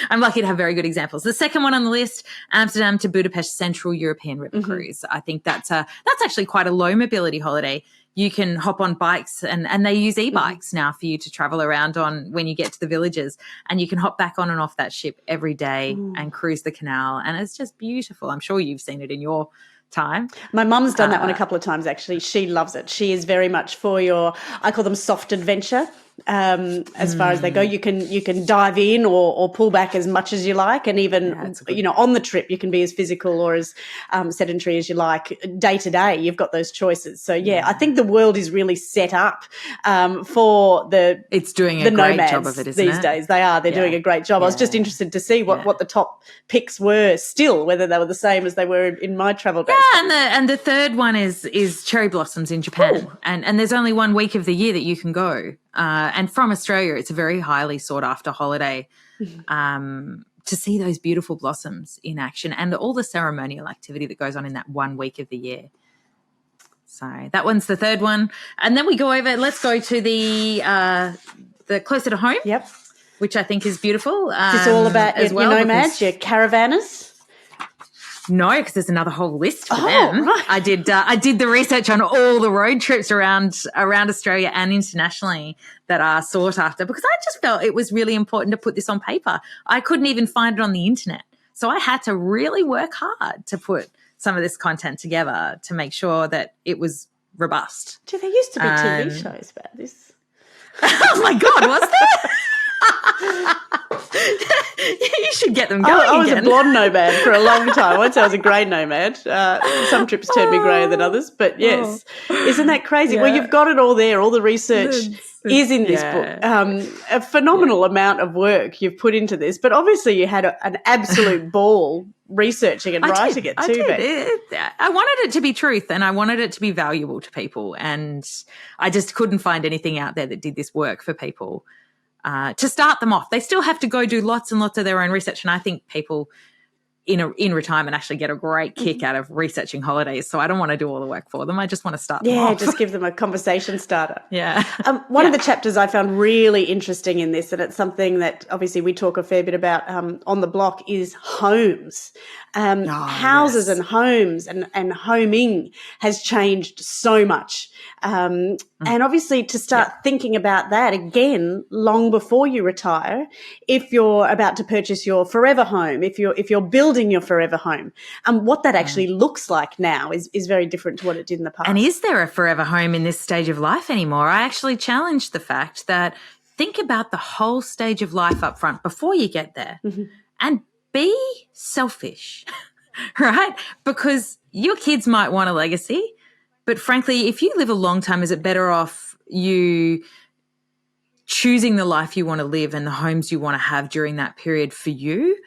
I'm lucky to have very good examples. The second one on the list, Amsterdam to Budapest Central European River Cruise. I think that's actually quite a low mobility holiday. You can hop on bikes, and they use e-bikes now for you to travel around on when you get to the villages, and you can hop back on and off that ship every day and cruise the canal, and it's just beautiful. I'm sure you've seen it in your time. My mum's done that one a couple of times, actually. She loves it. She is very much for I call them soft adventure. As far as they go, you can dive in or pull back as much as you like, and even on the trip you can be as physical or as sedentary as you like. Day to day, you've got those choices. So I think the world is really set up for it's doing a great job of it, isn't these it? days. They're doing a great job. I was just interested to see what the top picks were still, whether they were the same as they were in my travel days. And the third one is cherry blossoms in Japan. And there's only 1 week of the year that you can go. And from Australia, it's a very highly sought-after holiday to see those beautiful blossoms in action and all the ceremonial activity that goes on in that 1 week of the year. So that one's the third one. And then we go over, let's go to the closer to home, which I think is beautiful. Is this all about your nomads, your caravanners? No, because there's another whole list for them. Right. I did the research on all the road trips around Australia and internationally that are sought after, because I just felt it was really important to put this on paper. I couldn't even find it on the internet. So I had to really work hard to put some of this content together to make sure that it was robust. Gee, there used to be TV shows about this. Oh my God, was there? You should get them going. I was a blonde nomad for a long time. I'd say I was a grey nomad. Some trips turned me greyer than others, but yes. Isn't that crazy? Well, you've got it all there. All the research is in this book. A phenomenal amount of work you've put into this, but obviously you had an absolute ball researching and writing it too. I wanted it to be truth, and I wanted it to be valuable to people, and I just couldn't find anything out there that did this work for people. To start them off, they still have to go do lots and lots of their own research, and I think people in retirement actually get a great kick out of researching holidays. So I don't want to do all the work for them. I just want to start them off. Yeah, just give them a conversation starter. Yeah. One of the chapters I found really interesting in this, and it's something that obviously we talk a fair bit about on the block, is homes. Houses and homes and homing has changed so much. And obviously to start thinking about that again long before you retire, if you're about to purchase your forever home, if you're building your forever home, what that actually looks like now is very different to what it did in the past. And is there a forever home in this stage of life anymore? I actually challenge the fact that think about the whole stage of life up front before you get there and be selfish, right? Because your kids might want a legacy, but frankly, if you live a long time, is it better off you choosing the life you want to live and the homes you want to have during that period for you,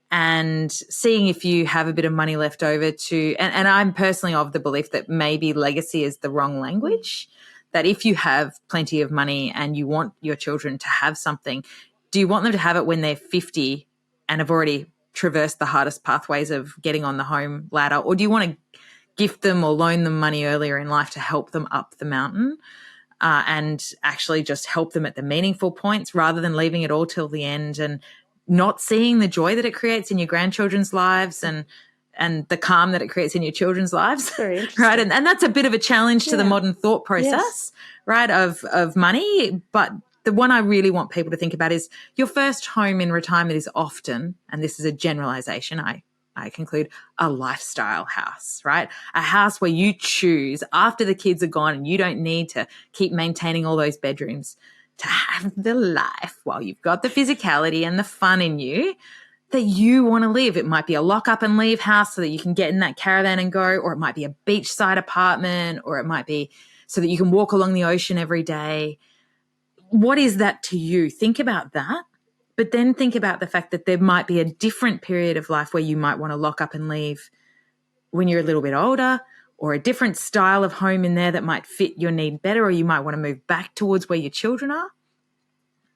and seeing if you have a bit of money left over to, and I'm personally of the belief that maybe legacy is the wrong language, that if you have plenty of money and you want your children to have something, do you want them to have it when they're 50 and have already traversed the hardest pathways of getting on the home ladder, or do you want to gift them or loan them money earlier in life to help them up the mountain and actually just help them at the meaningful points rather than leaving it all till the end and not seeing the joy that it creates in your grandchildren's lives and the calm that it creates in your children's lives. Very interesting. Right. And that's a bit of a challenge to the modern thought process, right, of money. But the one I really want people to think about is your first home in retirement is often, and this is a generalization, I I conclude, a lifestyle house, right? A house where you choose after the kids are gone and you don't need to keep maintaining all those bedrooms to have the life while you've got the physicality and the fun in you that you want to live. It might be a lock up and leave house so that you can get in that caravan and go, or it might be a beachside apartment, or it might be so that you can walk along the ocean every day. What is that to you? Think about that. But then think about the fact that there might be a different period of life where you might want to lock up and leave when you're a little bit older, or a different style of home in there that might fit your need better, or you might want to move back towards where your children are.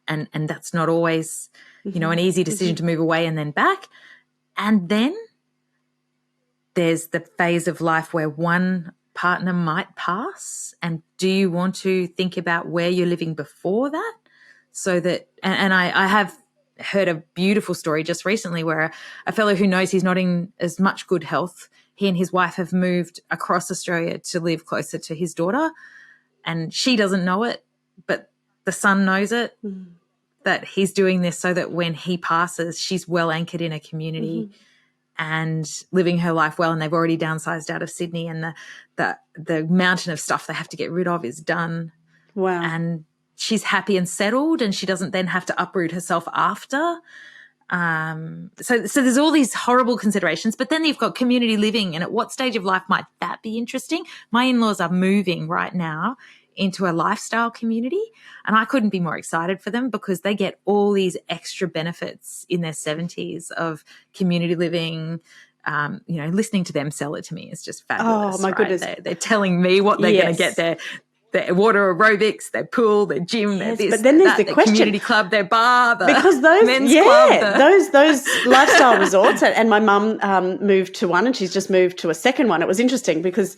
And that's not always, an easy decision to move away and then back. And then there's the phase of life where one partner might pass. And do you want to think about where you're living before that? So that, and I have heard a beautiful story just recently where a fellow who knows he's not in as much good health, he and his wife have moved across Australia to live closer to his daughter, and she doesn't know it, but the son knows it, that he's doing this so that when he passes, she's well anchored in a community and living her life well, and they've already downsized out of Sydney, and the mountain of stuff they have to get rid of is done. Wow. And she's happy and settled, and she doesn't then have to uproot herself after. So there's all these horrible considerations, but then you've got community living, and at what stage of life might that be interesting? My in-laws are moving right now into a lifestyle community, and I couldn't be more excited for them because they get all these extra benefits in their 70s of community living. Listening to them sell it to me is just fabulous. Oh, my goodness. They're telling me what they're going to get there. Their water aerobics, their pool, their gym, their this, but then there's the question, community club, their bar, because those men's club. Those lifestyle resorts, and my mum moved to one, and she's just moved to a second one. It was interesting because,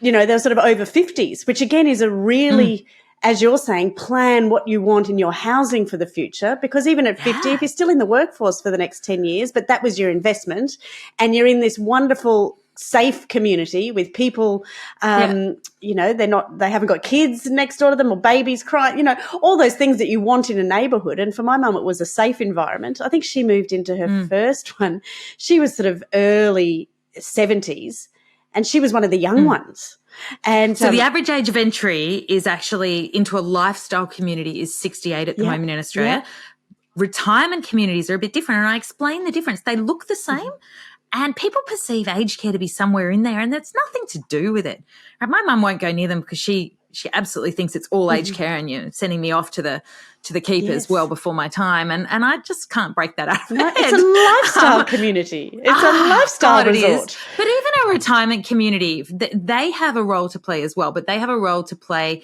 they're sort of over 50s, which again is a really, as you're saying, plan what you want in your housing for the future, because even at 50, if you're still in the workforce for the next 10 years, but that was your investment, and you're in this wonderful safe community with people, they haven't got kids next door to them or babies crying, all those things that you want in a neighborhood. And for my mum, it was a safe environment. I think she moved into her first one. She was sort of early 70s, and she was one of the young ones. And so the average age of entry is actually into a lifestyle community is 68 at the moment in Australia. Retirement communities are a bit different, and I explain the difference. They look the same. And people perceive aged care to be somewhere in there, and that's nothing to do with it. Right? My mum won't go near them because she absolutely thinks it's all aged care, and sending me off to the keepers well before my time, and I just can't break that out of my head. It's a lifestyle community. It's a lifestyle resort. But even a retirement community, they have a role to play as well. But they have a role to play.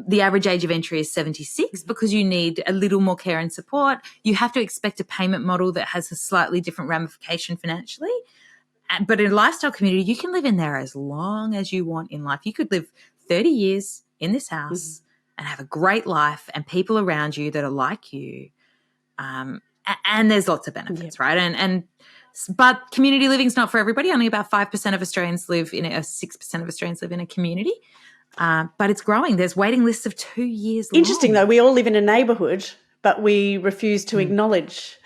The average age of entry is 76 because you need a little more care and support. You have to expect a payment model that has a slightly different ramification financially. But in a lifestyle community, you can live in there as long as you want in life. You could live 30 years in this house and have a great life and people around you that are like you. And there's lots of benefits, right? But community living is not for everybody. Only about 5% of Australians live in 6% of Australians live in a community. But it's growing. There's waiting lists of 2 years long. Interesting, though. We all live in a neighbourhood, but we refuse to acknowledge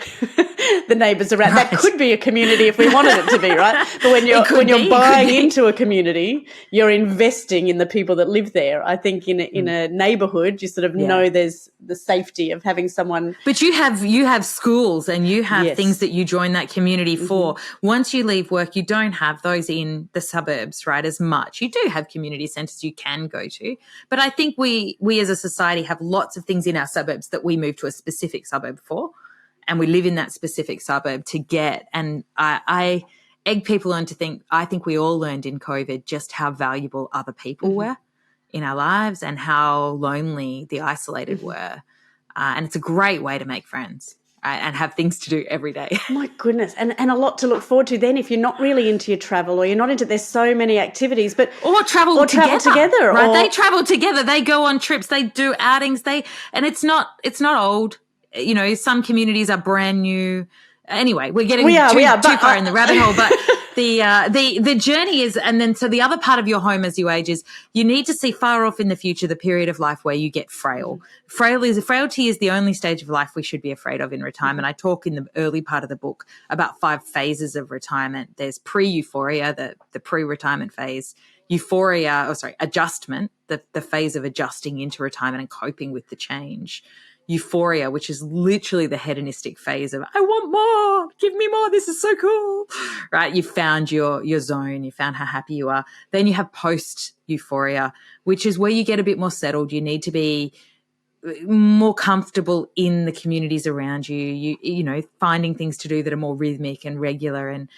the neighbours around. Right. That could be a community if we wanted it to be, right? But when you're buying into a community, you're investing in the people that live there. I think in a neighbourhood, you sort of know there's the safety of having someone. But you have schools and you have things that you join that community for. Once you leave work, you don't have those in the suburbs, right, as much. You do have community centres you can go to. But I think we as a society have lots of things in our suburbs that we move to a specific suburb for, and we live in that specific suburb to get. And I egg people on to think, I think we all learned in COVID just how valuable other people were in our lives and how lonely the isolated were. And it's a great way to make friends, right, and have things to do every day. My goodness. And a lot to look forward to then if you're not really into your travel or you're not into, there's so many activities. But Or travel together. Right? They travel together. They go on trips. They do outings. And it's not old. You know, some communities are brand new. Anyway, we're getting too far in the rabbit hole. The journey is, and then so the other part of your home as you age is you need to see far off in the future the period of life where you get frail. Frailty is the only stage of life we should be afraid of in retirement. I talk in the early part of the book about 5 phases of retirement. There's pre-euphoria, the pre-retirement phase, adjustment, the phase of adjusting into retirement and coping with the change. Euphoria, which is literally the hedonistic phase of, I want more, give me more, this is so cool, right? You found your zone, you found how happy you are. Then you have post-euphoria, which is where you get a bit more settled. You need to be more comfortable in the communities around you, you know, finding things to do that are more rhythmic and regular. And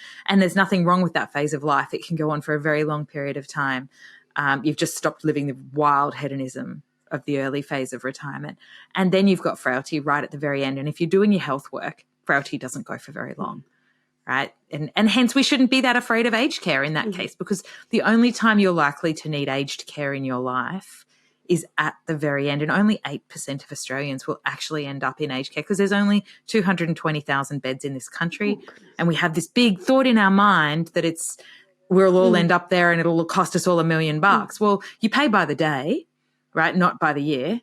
there's nothing wrong with that phase of life. It can go on for a very long period of time. You've just stopped living the wild hedonism of the early phase of retirement. And then you've got frailty right at the very end. And if you're doing your health work, frailty doesn't go for very long, right? And hence we shouldn't be that afraid of aged care in that case, because the only time you're likely to need aged care in your life is at the very end. And only 8% of Australians will actually end up in aged care because there's only 220,000 beds in this country. And we have this big thought in our mind that we'll all end up there and it'll cost us all $1 million. Well, you pay by the day, right? Not by the year.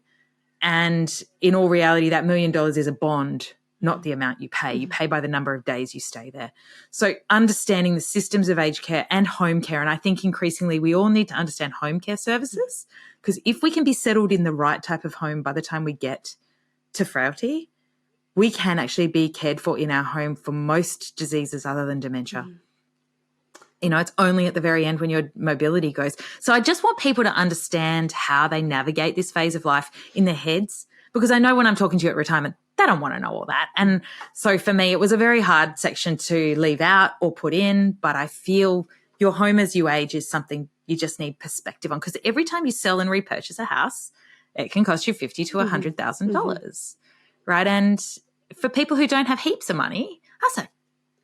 And in all reality, that $1 million is a bond, not the amount you pay. You pay by the number of days you stay there. So understanding the systems of aged care and home care, and I think increasingly we all need to understand home care services, because if we can be settled in the right type of home by the time we get to frailty, we can actually be cared for in our home for most diseases other than dementia. You know, it's only at the very end when your mobility goes. So I just want people to understand how they navigate this phase of life in their heads, because I know when I'm talking to you at retirement, they don't want to know all that. And so for me, it was a very hard section to leave out or put in, but I feel your home as you age is something you just need perspective on, because every time you sell and repurchase a house, it can cost you $50,000 to $100,000, right? And for people who don't have heaps of money, that's a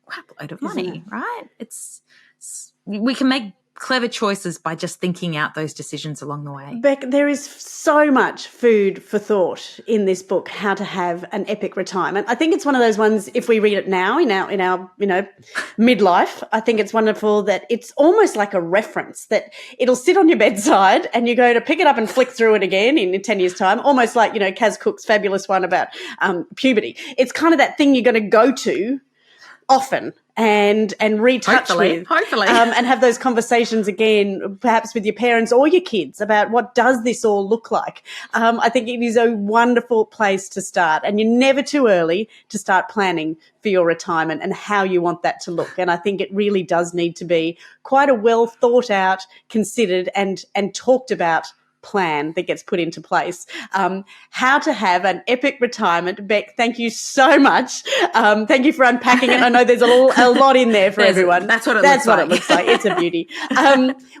crap load of money, right? We can make clever choices by just thinking out those decisions along the way. Bec, there is so much food for thought in this book, How to Have an Epic Retirement. I think it's one of those ones, if we read it now in our midlife, I think it's wonderful that it's almost like a reference, that it'll sit on your bedside and you go to pick it up and flick through it again in 10 years' time, almost like, Kaz Cook's fabulous one about puberty. It's kind of that thing you're going to go to often and retouch with, and have those conversations again, perhaps with your parents or your kids, about what does this all look like. I think it is a wonderful place to start, and you're never too early to start planning for your retirement and how you want that to look. And I think it really does need to be quite a well thought out, considered and talked about plan that gets put into place. How to Have an Epic Retirement. Bec, thank you so much. Thank you for unpacking it. I know there's a lot in there for everyone. That's what it looks like. It's a beauty.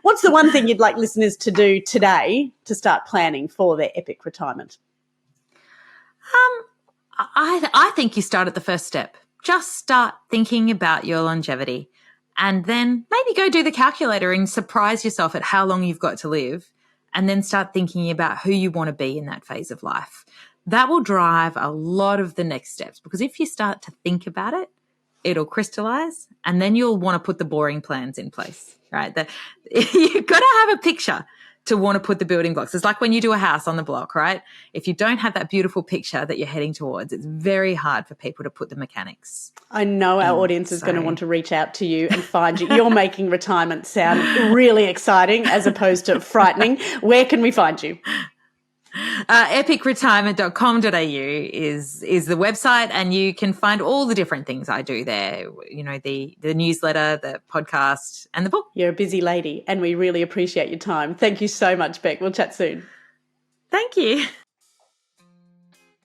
What's the one thing you'd like listeners to do today to start planning for their epic retirement? I think you start at the first step. Just start thinking about your longevity, and then maybe go do the calculator and surprise yourself at how long you've got to live. And then start thinking about who you want to be in that phase of life. That will drive a lot of the next steps, because if you start to think about it, it'll crystallize, and then you'll want to put the boring plans in place, right? You've got to have a picture to want to put the building blocks. It's like when you do a house on the block, right? If you don't have that beautiful picture that you're heading towards, it's very hard for people to put the mechanics. I know our audience is going to want to reach out to you and find you. You're making retirement sound really exciting as opposed to frightening. Where can we find you? epicretirement.com.au is the website, and you can find all the different things I do there, the newsletter, the podcast, and the book. You're a busy lady, and we really appreciate your time. Thank you so much, Bec. We'll chat soon. Thank you.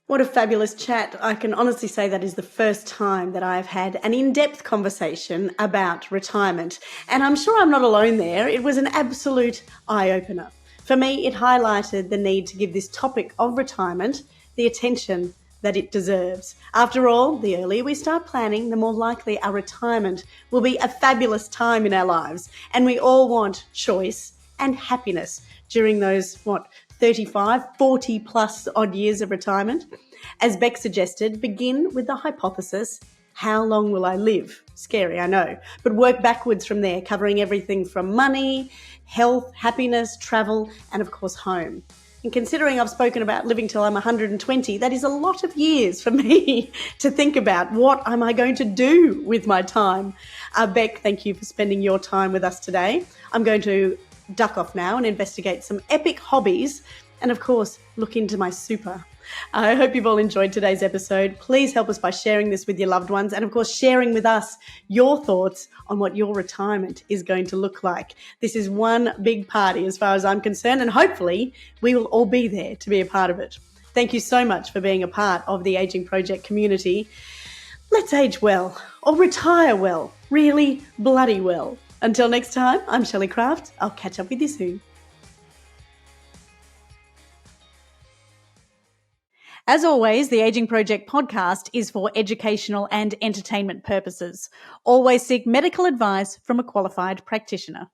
What a fabulous chat. I can honestly say that is the first time that I've had an in-depth conversation about retirement, and I'm sure I'm not alone there. It was an absolute eye-opener. For me, it highlighted the need to give this topic of retirement the attention that it deserves. After all, the earlier we start planning, the more likely our retirement will be a fabulous time in our lives. And we all want choice and happiness during those, 35, 40 plus odd years of retirement. As Bec suggested, begin with the hypothesis how long will I live? Scary, I know, but work backwards from there, covering everything from money, health, happiness, travel, and of course, home. And considering I've spoken about living till I'm 120, that is a lot of years for me to think about what am I going to do with my time. Bec, thank you for spending your time with us today. I'm going to duck off now and investigate some epic hobbies and, of course, look into my super. I hope you've all enjoyed today's episode. Please help us by sharing this with your loved ones and, of course, sharing with us your thoughts on what your retirement is going to look like. This is one big party as far as I'm concerned, and hopefully we will all be there to be a part of it. Thank you so much for being a part of the Aging Project community. Let's age well, or retire well, really bloody well. Until next time, I'm Shelley Craft. I'll catch up with you soon. As always, the Aging Project podcast is for educational and entertainment purposes. Always seek medical advice from a qualified practitioner.